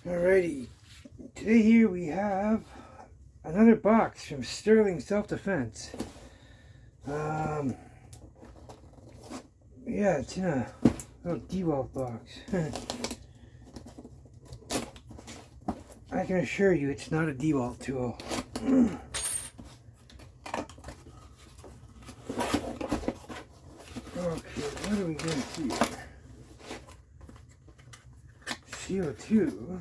Alrighty, today here we have another box from Sterling Self-Defense. Yeah, it's in a little DeWalt box. I can assure you it's not a DeWalt tool. Okay, what are we going to see? CO2.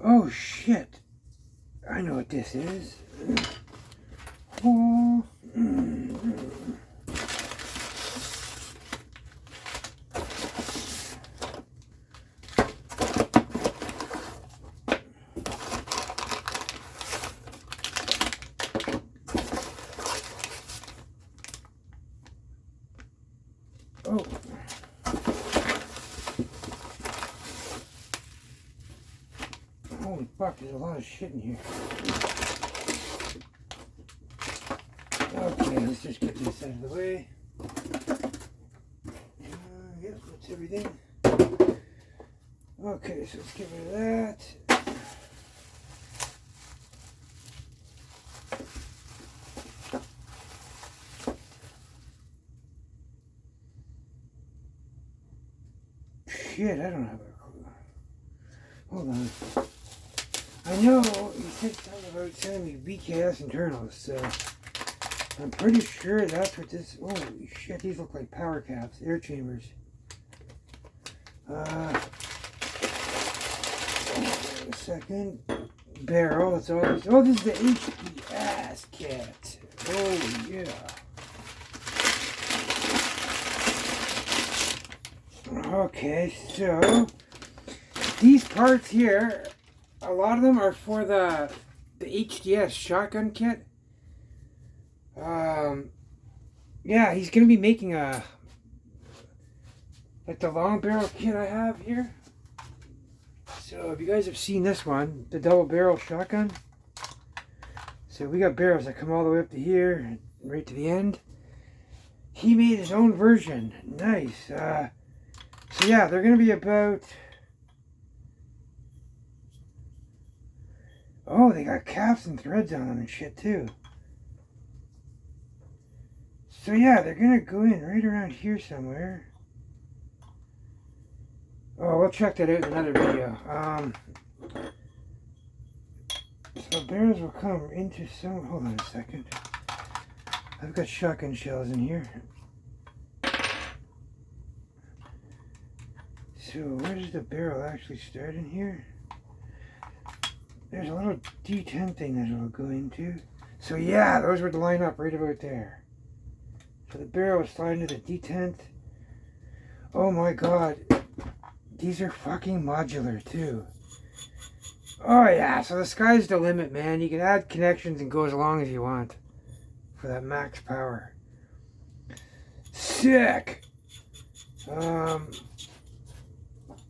Oh shit! I know what this is. Oh. Oh. Holy fuck, there's a lot of shit in here. Okay, let's just get this out of the way. Yep, that's everything. Okay, so let's get rid of that. Shit, I don't have a clue. Hold on. I know you said something about sending me BKS internals, so I'm pretty sure that's what this. Holy shit, these look like power caps, air chambers. A second. Barrel, that's all. Oh, this is the HPS kit. Oh, yeah. Okay, so these parts here, a lot of them are for the HDS shotgun kit. Yeah, he's gonna be making like the long barrel kit I have here. So if you guys have seen this one, the double barrel shotgun. So we got barrels that come all the way up to here, right to the end. He made his own version. Nice. So yeah, they're going to be about... Oh, they got caps and threads on them and shit too. So yeah, they're going to go in right around here somewhere. Oh, we'll check that out in another video. So barrels will come into some... Hold on a second. I've got shotgun shells in here. So where does the barrel actually start in here? There's a little D10 thing that it'll go into. So yeah, those would line up right about there. So the barrel will slide into the D10. Oh my god. These are fucking modular too. Oh yeah, so the sky's the limit, man. You can add connections and go as long as you want for that max power. Sick!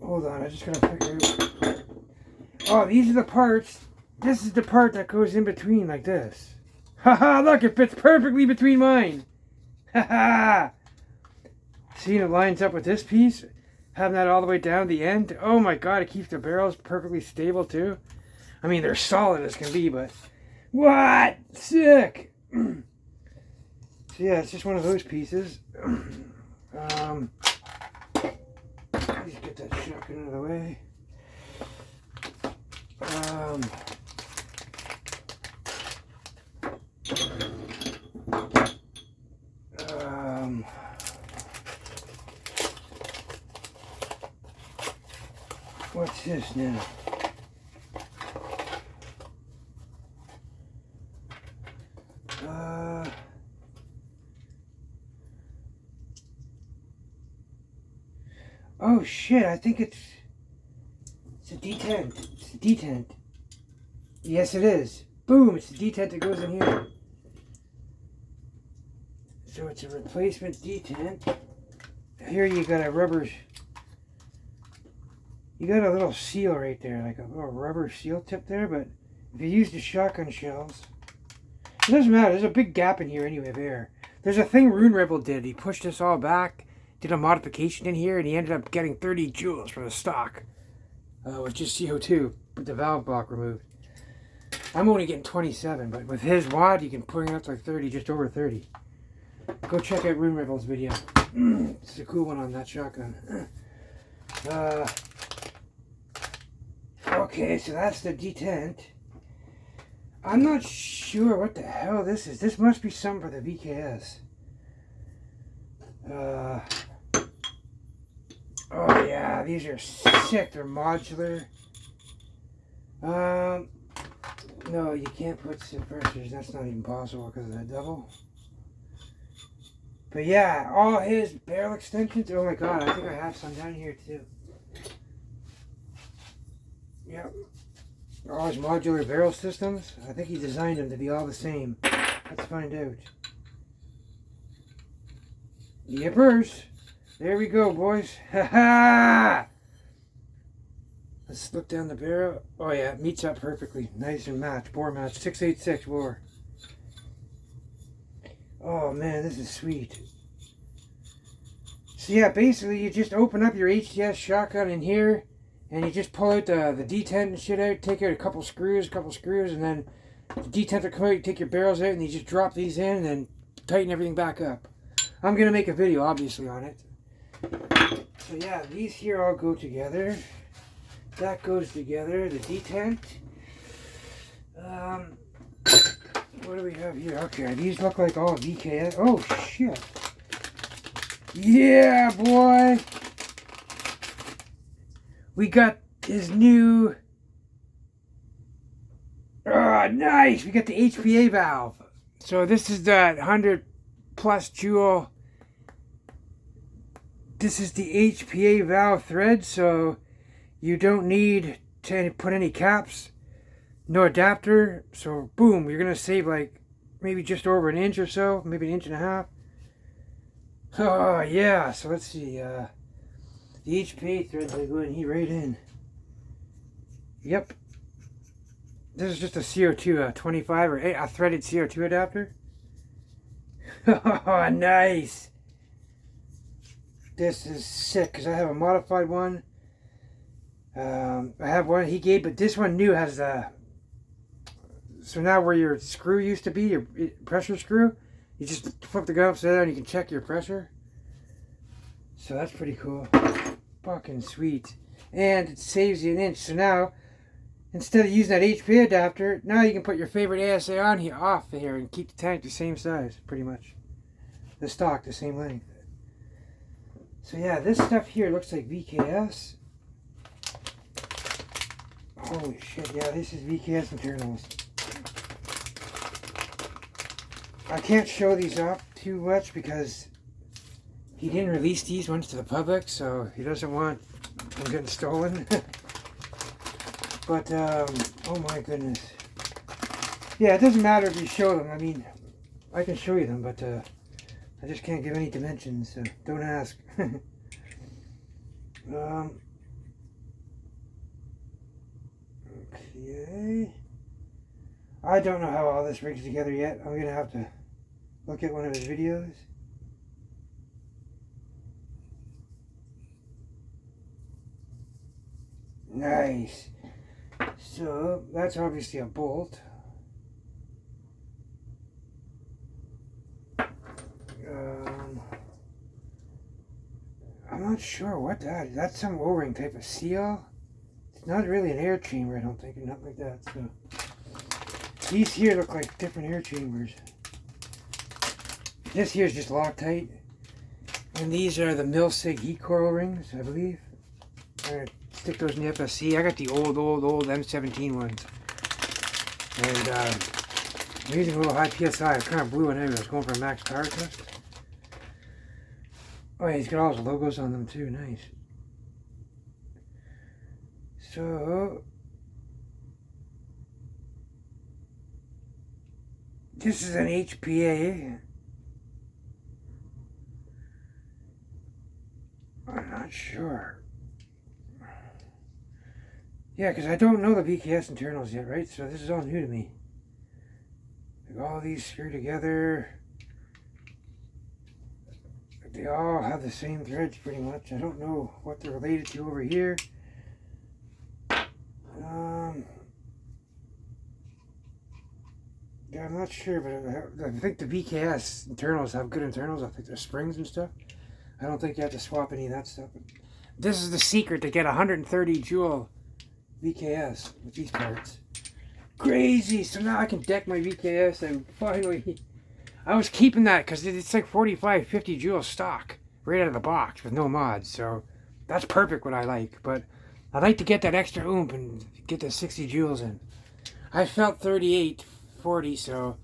Hold on, I just gotta figure out. Oh, these are the parts. This is the part that goes in between like this. Haha, look, it fits perfectly between mine. Haha. See, it lines up with this piece. Having that all the way down the end. Oh my god, it keeps the barrels perfectly stable too. I mean, they're solid as can be, but... What? Sick! So yeah, it's just one of those pieces. Just get that shotgun out of the way. What's this now? Oh shit, I think it's a detent. It's a detent. Yes, it is. Boom, it's the detent that goes in here. So it's a replacement detent. Here you got a rubber you got a little seal right there, like a little rubber seal tip there, but if you use the shotgun shells, it doesn't matter. There's a big gap in here anyway of air. There's a thing Rune Rebel did. He pushed this all back, did a modification in here, and he ended up getting 30 joules from the stock with just CO2, with the valve block removed. I'm only getting 27, but with his wad, you can put it up to like 30, just over 30. Go check out Rune Rebel's video. It's a cool one on that shotgun. Okay, so that's the detent. I'm not sure what the hell this is. This must be something for the VKS. Oh yeah, these are sick. They're modular. No, you can't put suppressors. That's not even possible because of the double. But yeah, all his barrel extensions. Oh my god, I think I have some down here too. Yep. All his modular barrel systems. I think he designed them to be all the same. Let's find out. Yippers. There we go, boys. Ha ha! Let's look down the barrel. Oh yeah, it meets up perfectly. Nice and matched. Bore match. 686 bore. Oh man, this is sweet. So yeah, basically you just open up your HDS shotgun in here, and you just pull out the detent and shit out, take out a couple screws, and then the detent will come out, you take your barrels out, and you just drop these in, and then tighten everything back up. I'm going to make a video, obviously, on it. So yeah, these here all go together. That goes together, the detent. What do we have here? Okay, these look like all VKS. Oh, shit. Yeah, boy. We got his new... Oh, nice. We got the HPA valve. So this is the 100 plus joule. This is the HPA valve thread, so you don't need to put any caps. No adapter, so boom, you're gonna save like maybe just over an inch or so, maybe an inch and a half. Oh yeah, so let's see, the HPA threads, I go and heat right in. Yep, this is just a CO2 25 or a threaded CO2 adapter. Oh nice. This is sick because I have a modified one. I have one he gave, but this one new has a. So now where your screw used to be, your pressure screw, you just flip the gun upside down and you can check your pressure. So that's pretty cool. Fucking sweet. And it saves you an inch. So now, instead of using that HP adapter, now you can put your favorite ASA on here, off here, and keep the tank the same size, pretty much. The stock, the same length. So yeah, this stuff here looks like VKS. Holy shit, yeah, this is VKS materials. I can't show these off too much because he didn't release these ones to the public, so he doesn't want them getting stolen. But, oh my goodness. Yeah, it doesn't matter if you show them. I mean, I can show you them, but I just can't give any dimensions, so don't ask. Okay. I don't know how all this rigs together yet. I'm going to have to look at one of his videos. Nice. So, that's obviously a bolt. I'm not sure what that is. That's some O-ring type of seal. It's not really an air chamber, I don't think, or nothing like that. So these here look like different air chambers. This here is just Loctite. And these are the Milsig heat coil rings, I believe. I'm going to stick those in the FSC. I got the old M17 ones. And I'm using a little high PSI. I kind of blew it anyway. I was going for a max power test. Oh yeah, he's got all his logos on them too. Nice. So this is an HPA. I'm not sure. Yeah, because I don't know the VKS internals yet, right? So this is all new to me. Like all these screw together. They all have the same threads pretty much. I don't know what they're related to over here. Yeah, I'm not sure, but I think the VKS internals have good internals. I think they're springs and stuff. I don't think you have to swap any of that stuff. But this is the secret to get 130 joule VKS with these parts. Crazy! So now I can deck my VKS and finally... I was keeping that because it's like 45, 50 joules stock right out of the box with no mods. So that's perfect what I like. But I like to get that extra oomph and get the 60 joules in. I felt 38, 40, so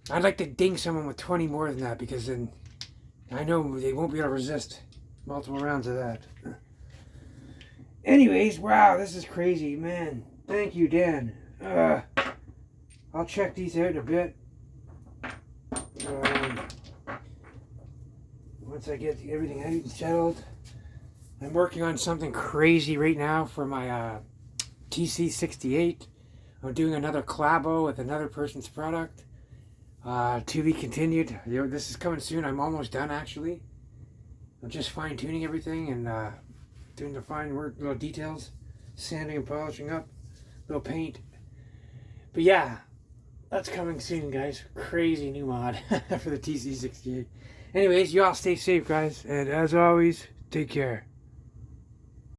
I'd like to ding someone with 20 more than that because then I know they won't be able to resist multiple rounds of that. Anyways, wow, this is crazy, man. Thank you, Dan. I'll check these out in a bit. Once I get everything out and settled. I'm working on something crazy right now for my TC68. I'm doing another collabo with another person's product. To be continued. This is coming soon. I'm almost done, actually. I'm just fine-tuning everything and doing the fine work, little details, sanding and polishing up, little paint. But yeah, that's coming soon, guys. Crazy new mod for the TC68. Anyways, you all stay safe, guys. And as always, take care.